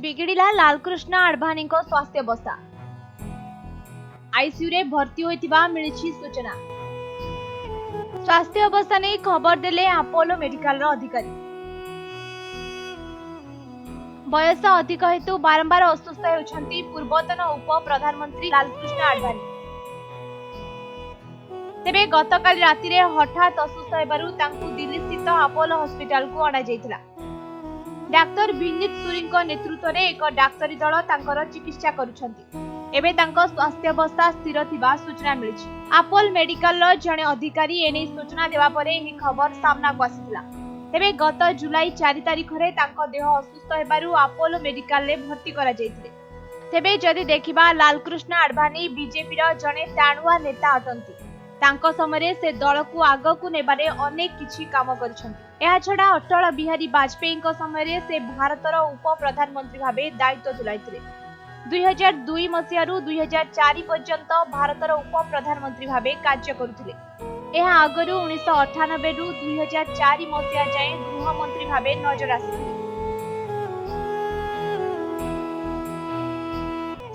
बिगिड़ा लालकृष्ण आडवाणी स्वास्थ्य अवस्था। आईसीयू रे भर्ती होइतिबा मिलिछि सूचना। स्वास्थ्य अवस्था नहीं खबर देले अपोलो मेडिकल अधिकारी। बयस अधिक हेतु बारंबार असुस्थ होउछंती पूर्वतन उप प्रधानमंत्री लालकृष्ण आडवाणी। तेबे गतकाल राति रे हठात असुस्थ हेबारु तांकु दिल्ली स्थित अपोलो हॉस्पिटल को अणा जायतिला। डाक्टर विनीत सूरी नेतृत्व में एक डाक्तरी दल तांकर चिकित्सा करुछंती। एबे तांको स्वास्थ्य अवस्था स्थिर थिबा सूचना मिलिछि। अपोलो मेडिकल जणे अधिकारी एने सूचना देवा परे एही खबर सामना को आसिथिला। तेबे गत जुलाई 4 तारिख रे तांको देह असुस्थ हेबारु अपोलो मेडिकल ले भर्ती करा जायतिले। तेबे जदि देखिबा लालकृष्ण आडवाणी बीजेपी रो जणे टाणुआ नेता अटंती। तांको समय से दल को आग को नेबारे अनेक किछि काम करिसंती। एहा छडा अटल बिहारी वाजपेयी समय से भारतर उप प्रधानमंत्री भाबे दायित्व तुलाइथिले। 2002 मसियारू 2004 पर्यंत भारतर उप प्रधानमंत्री भाबे कार्य करुथिले। एहा आगरू 1998 रु 2004 मसिया जाए गृह मंत्री भाबे नजर आसिथिले।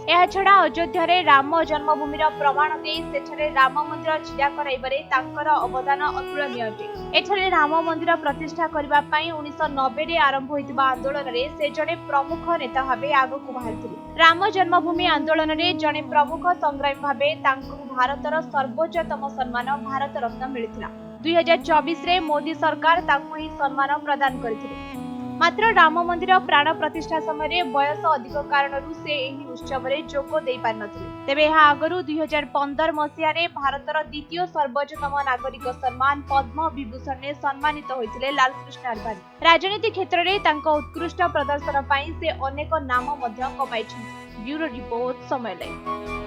एहा छडा अयोध्या रे राम जन्मभूमि प्रमाण दे सेठरे राम मंदिर छिड़ा कराइबारे तांकर अवदान अतुलनीय अटे। एठरे राम मंदिर प्रतिष्ठा करबा पई 1990 रे आरंभ होइतिबा आंदोलन रे से जणे प्रमुख नेता भाबे आगकु बाहरथिले। राम जन्मभूमि आंदोलन रे जणे प्रमुख संग्रामी भाबे तांकु भारतर सर्वोच्चतम सम्मान भारत रत्न मिलिथिला। 2024 रे मोदी सरकार तांकु ही सम्मान प्रदान करथिले। मात्र राम मंदिर प्राण प्रतिष्ठा समय बयस अधिक कारणरू से एही उत्सव रे जोग देई पार नथिले। तेबे एहा आगरू 2015 मसिया रे भारतर द्वितीय सर्वोच्चतम नागरिक सम्मान पद्म विभूषण ने सम्मानित होइतिले लालकृष्ण आडवाणी। राजनीति क्षेत्र रे तांको उत्कृष्ट प्रदर्शन पई से अनेक नाम मध्य कमाइछन्ति। ब्यूरो रिपोर्ट समय लाइव।